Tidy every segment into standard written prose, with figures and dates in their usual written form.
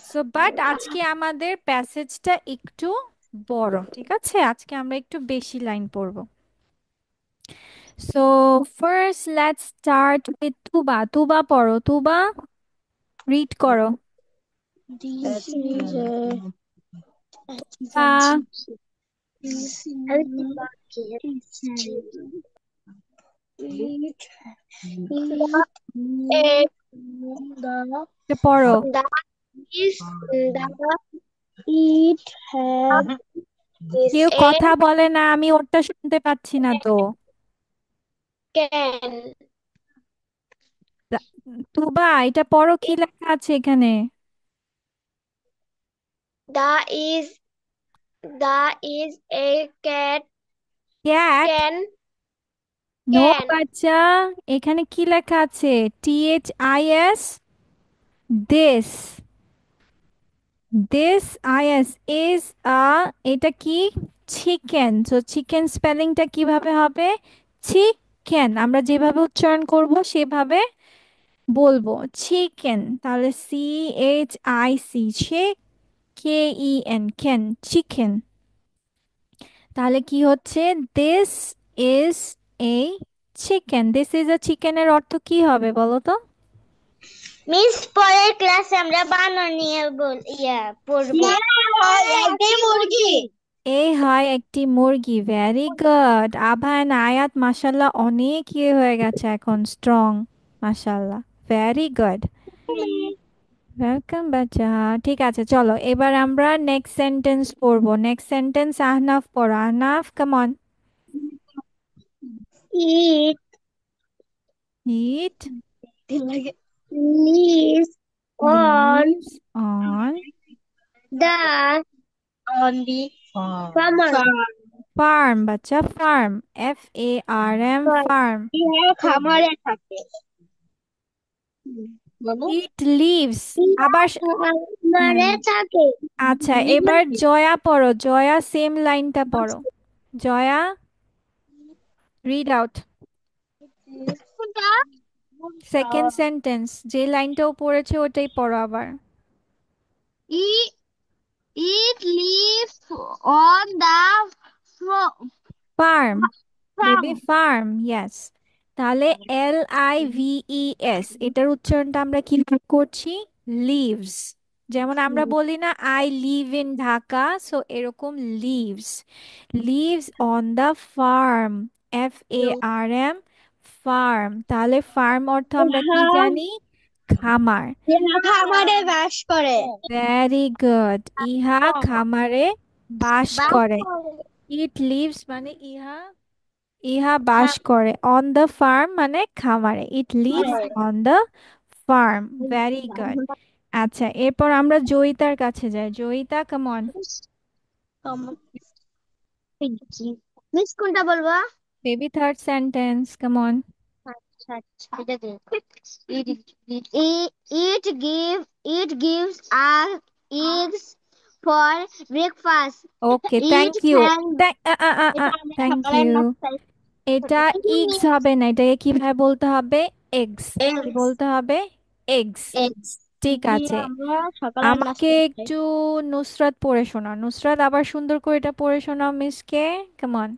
So but আজকে আমাদের প্যাসেজটা একটু বড়, ঠিক আছে? আজকে আমরা একটু বেশি লাইন পড়বো। So first let's start with tuba. Tuba পড়ো, তুবা রিড করো। This is a tuba it it A the পড়ো। the is the it has is কেউ a কথা বলে না, আমি ওরটা শুনতে পাচ্ছি না তো। can. তুবা এটা পড়ো, কি লেখা আছে এখানে? The is a cat cat? can no can বাচ্চা, এখানে কি লেখা আছে? THIS, this, this I S is a, এটা কি? চিকেন। সো চিকেন স্পেলিংটা কিভাবে হবে? চিকেন, আমরা যেভাবে উচ্চারণ করব সেভাবে বলবো, চিকেন। তাহলে CHIC, KEN, কেন, চিকেন। তাহলে কি হচ্ছে? This is a chicken. This is a চিকেনের অর্থ কি হবে বলো তো? মিস পরের ক্লাসে আমরা বানান নিয়ে পড়বো। একটি মুরগি। এই হয় একটি মুরগি। ভেরি গুড আভান, আয়াত মাশাল্লাহ অনেক ইয়ে হয়ে গেছে এখন, স্ট্রং, মাশাল্লাহ, ভেরি গুড। ওয়েলকাম বাচ্চা। ঠিক আছে, চলো এবার আমরা নেক্সট সেন্টেন্স পড়বো। নেক্সট সেন্টেন্স আহনাফ পড়ো, Ahnaf come on. It it lives on lives on the on the farm. farmer. Farm বাচ্চা, ফার্ম, FARM, ফার্ম। ইহা খামারে থাকে। বলো ইট লিভস, ইহা আবার খামারে হ্যাঁ, থাকে। আচ্ছা এবার জয়া পড়ো, জয়া সেম লাইনটা পড়ো, Jaya read out second sentence, যে লাইনটাও পড়েছে ওটাই পড়ো আবার। It lives on the farm baby, farm. Farm, yes. তাহলে LIVES, এটার উচ্চারণটা আমরা কিভাবে করছি? লিভস। যেমন আমরা বলি না I live in Dhaka, so এরকম lives, lives on the farm, FARM, farm. তাহলে ফার্ম অর্থ আমরা কি জানি? খামার। ইহা খামারে বাস করে। ভেরি গুড, ইহা খামারে বাস বাস করে। করে। ইট লিভস মানে ইহা, ইহা বাস করে। অন দ্য ফার্ম মানে খামারে। It lives on the farm. Very good. আচ্ছা এরপর আমরা জয়িতার কাছে যাই। Joyita come on. মিস কোনটা বলবো? Baby third sentence come on. আচ্ছা আচ্ছা এটা দে। It it gives us eggs for breakfast. Okay, It thank you. can এটা আমরা থ্যাংক সকালের ইউ। নাস্তায় এটা ইগস হবে না, এটাকে কিভাবে বলতে হবে? এগস। কি eggs বলতে হবে? এগস। eggs ঠিক দিয়ে আছে, আমরা সকালের আমাকে নাস্তায় খাই। একটু নুসরাত পড়ে শোনাও। নুসরাত আবার সুন্দর করে এটা পড়ে শোনাও মিসকে, কেমন?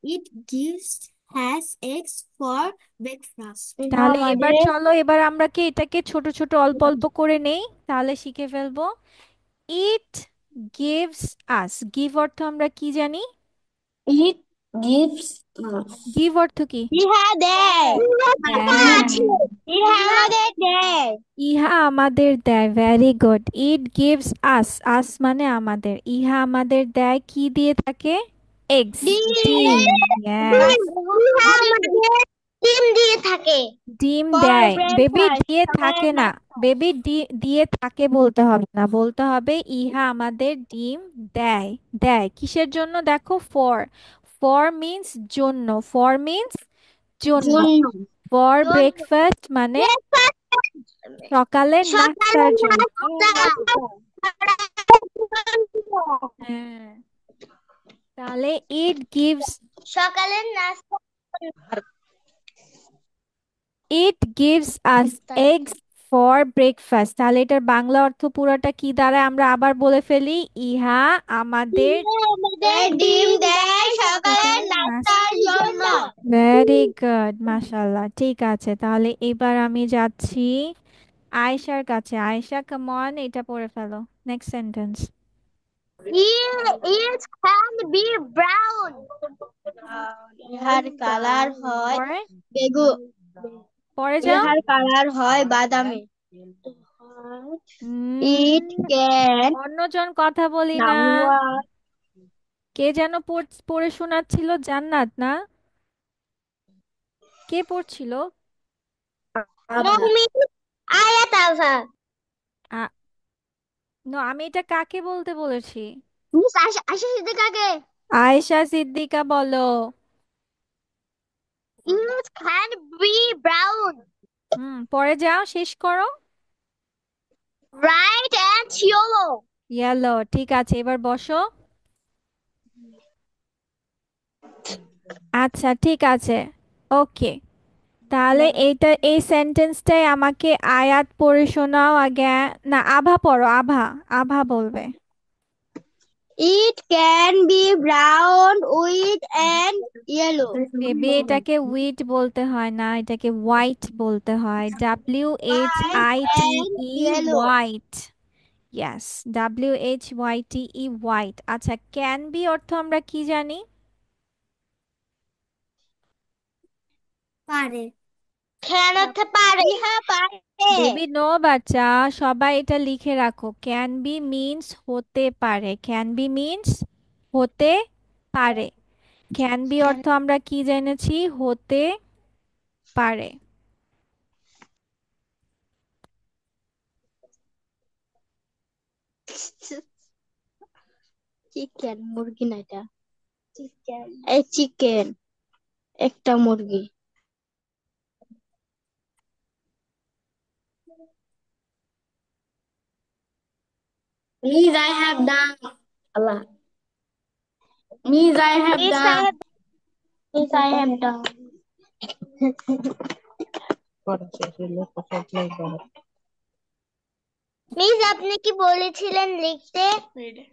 it gives has eggs for breakfast. এটা তাহলে এবার আমাদের চলো, এবার আমরা কি এটাকে ছোট ছোট অল্প অল্প করে নেই, তাহলে শিখে ফেলবো। ইট গিভস আস, গিভ অর্থ আমরা কি জানি? It gives us. গিভ অর্থ কি? ইহা দেয়। হ্যাঁ, ইহা আমাদের দেয়। ইহা আমাদের দেয়। Very good. It gives us, us মানে আমাদের, ইহা আমাদের দেয় কি দিয়ে থাকে? এগস, ডিম। ইয়েস, ইহা আমাদের ডিম দিয়ে থাকে। ডিম For দেয় বেবি, breakfast দিয়ে থাকে সকালের না। নাস্তা। বেবি দিয়ে থাকে বলতে হবে না, বলতে হবে ইহা আমাদের ডিম দেয়। দেয় কিসের জন্য? দেখো, ফর, ফর মিন্স জন্য, ফর মিন্স জন্য, জন্য ফর জন্য ব্রেকফাস্ট মানে breakfast সকালের নাস্তার সকালের জন্য। নাস্তা। হ্যাঁ, তাহলে ইট গিভস, সকালের নাস্তা ইট gives us eggs for breakfast, তাহলে এটার বাংলা অর্থ পুরোটা কি দাঁড়ায় আমরা আবার বলে ফেলি। ইহা আমাদের আমাদের ডিম দেয় সকালের নাস্তার জন্য। ভেরি গুড, মাশাল্লাহ। ঠিক আছে, তাহলে এবার আমি যাচ্ছি আয়েশার কাছে। আয়েশা, কাম অন, এটা পড়ে ফেলো। Next sentence. It can be brown. ইহার কালার হয় পরে বেগুন। পরে যাও। ইহার কালার হয় বাদামি। It উম can অন্যজন কথা বলি না। now কে যেন পড়ে শোনাচ্ছিল, জান্নাত না? কে পড়ছিল? Mummy ayat alpha. আ- আমি এটা কাকে বলতে বলেছি? Miss Asha Siddiqui. Ayesha Siddika বলো। It can be brown, পরে যাও, শেষ করো। bright and yellow. ইয়েলো, ঠিক আছে, এবার বসো। আচ্ছা, ঠিক আছে, ওকে। তাহলে এই সেন্টেন্সটাই আমাকে আয়াত পড়ে শোনাও আগে। না, আভা পড়ো, আভা। আভা বলবে। It can be brown, white and yellow. Baby, এটাকে উইট বলতে হয় না, এটাকে হোয়াইট বলতে হয়। WHITE, And yellow. White. Yes, WHYTE, white. আচ্ছা, ক্যান বি অর্থ আমরা কি জানি? পারে। Can হতে পারে। ইহা পারে। বেবি নো বাচ্চা, সবাই এটা লিখে রাখো। ক্যান বি মিন্স হতে পারে। ক্যান বি মিন্স হতে পারে। ক্যান বি অর্থ আমরা কি জেনেছি? হতে পারে। চিকেন মুরগি না এটা। চিকেন। এই চিকেন একটা মুরগি। Means I have done. Allah. Means I have Miss I done. have Miss I have done. Miss আপনি কি বলেছিলেন লিখতে?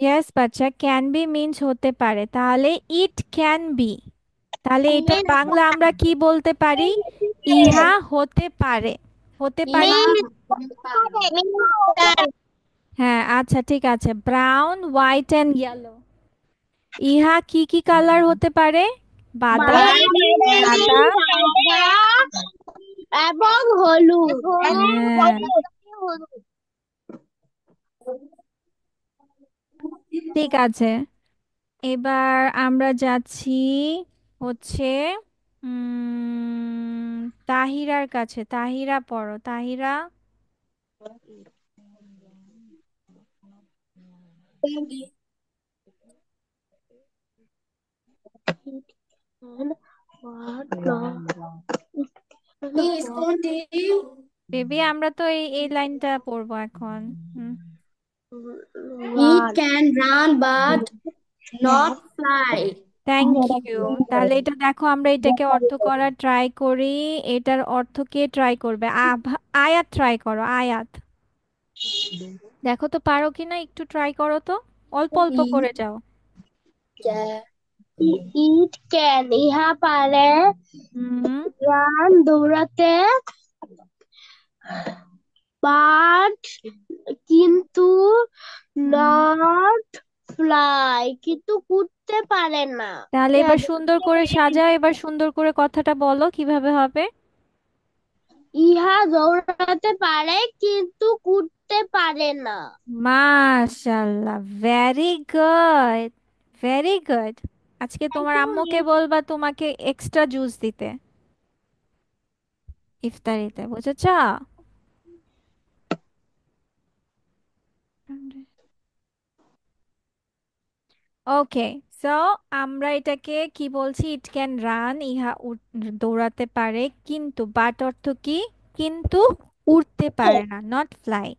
ইয়েস বাচ্চা, ক্যান বি মিন্স হতে পারে, তাহলে ইট ক্যান বি। তাহলে এটার বাংলা আমরা কি বলতে পারি? ইহা হতে পারে। হতে পারি কি? হ্যাঁ, আচ্ছা, ঠিক আছে। Brown, white and yellow. ইহা কি কি কালার হতে পারে? বাদামি, সাদা। এবং হলুদ। হ্যাঁ, ঠিক আছে। এবার আমরা যাচ্ছি হচ্ছে তাহিরার কাছে। তাহিরা পড়ো, তাহিরা। Means continue. বেবি, আমরা তো এই লাইনটা পড়বো এখন। It can run but not fly. Thank you. তাহলে এটা দেখো, আমরা এটাকে অর্থ করার ট্রাই করি। এটার অর্থ কে ট্রাই করবে? আয়াত ট্রাই করো, আয়াত। দেখো তো পারো কিনা, একটু ট্রাই করো তো। অল্প অল্প করে যাও। ইট ক্যান ইহা পারে হুম রান দৌড়াতে, বাট কিন্তু নট ফ্লাই কিন্তু উড়তে পারে না। তাহলে এবার সুন্দর করে সাজাও, এবার সুন্দর করে কথাটা বলো কিভাবে হবে। ইহা দৌড়াতে পারে কিন্তু উড়তে পারে না। মাশাল্লাহ, ভেরি গুড, ভেরি গুড। আজকে তোমার আম্মুকে বলবা তোমাকে এক্সট্রা জুস দিতে ইফতারিতে, বুঝেছ? ওকে, সো আমরা এটাকে কি বলছি? ইট ক্যান রান, ইহা দৌড়াতে পারে, কিন্তু বাট অর্থ কি? কিন্তু উড়তে পারে না, নট ফ্লাই।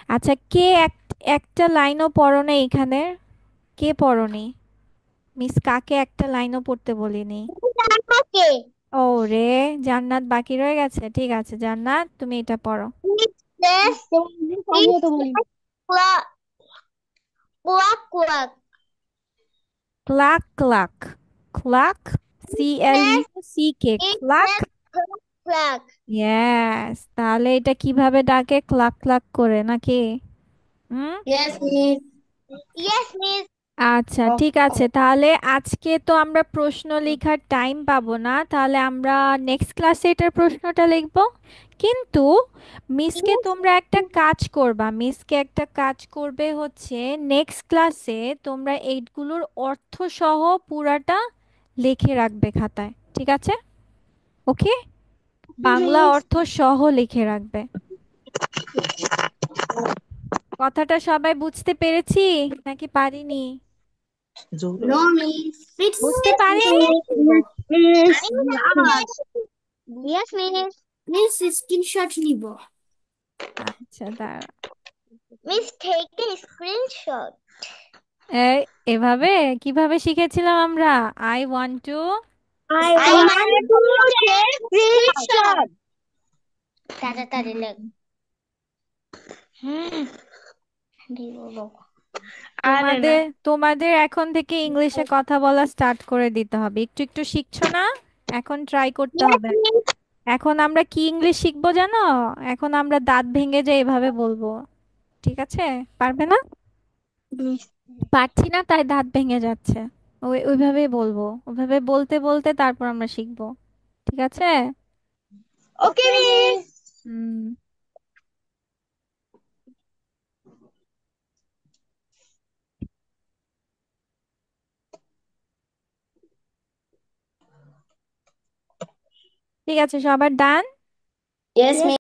আচ্ছা, কে একটা লাইনও পড়ো না এখানে? কে পড়োনি? মিস কাকে একটা লাইনও পড়তে বলিনি? কে? ও রে, জান্নাত বাকি রয়ে গেছে। ঠিক আছে জান্নাত, তুমি এটা পড়ো। Yes. He said quack, quack, quack. Kluck Kluck. Kluck, Says CLUCK, it Kluck. says quack, quack. Yes, তাহলে এটা কিভাবে ডাকে? ক্লাক ক্লাক করে নাকি? হুম। Yes, Miss. Yes, miss. আচ্ছা ঠিক আছে, তাহলে আজকে তো আমরা প্রশ্ন লেখার টাইম পাবো না, তাহলে আমরা নেক্সট ক্লাসে এটার প্রশ্নটা লিখবো। কিন্তু মিসকে Yes. তোমরা একটা কাজ করবা, মিসকে একটা কাজ করবে হচ্ছে নেক্সট ক্লাসে তোমরা এইটগুলোর অর্থ সহ পুরাটা লিখে রাখবে খাতায়, ঠিক আছে? ওকে, বাংলা Miss. অর্থ সহ লিখে রাখবে। কথাটা সবাই বুঝতে পেরেছি নাকি পারিনি? No, Miss. Miss, বুঝতে Miss, পারিনি? Miss. Yes, miss. Miss, screenshot নিব। আচ্ছা দাঁড়া, Miss, take a screenshot. এই এভাবে কিভাবে শিখেছিলাম আমরা? I want to. I want to take screenshot. তাড়াতাড়ি লেখ। তোমাদের তোমাদের এখন থেকে ইংলিশে কথা বলা স্টার্ট করে দিতে হবে, একটু একটু শিখছো না? এখন ট্রাই করতে Yes, হবে। miss. এখন আমরা কি ইংলিশ শিখবো জানো? এখন আমরা দাঁত ভেঙে যে এভাবে বলবো, ঠিক আছে? পারবে না? Miss. পারছি না তাই দাঁত ভেঙে যাচ্ছে। ওইভাবেই বলবো, ওইভাবে বলতে বলতে তারপর আমরা শিখবো, ঠিক আছে? Okay, miss. হুম। ঠিক আছে, সবার ডান। Yes, Miss.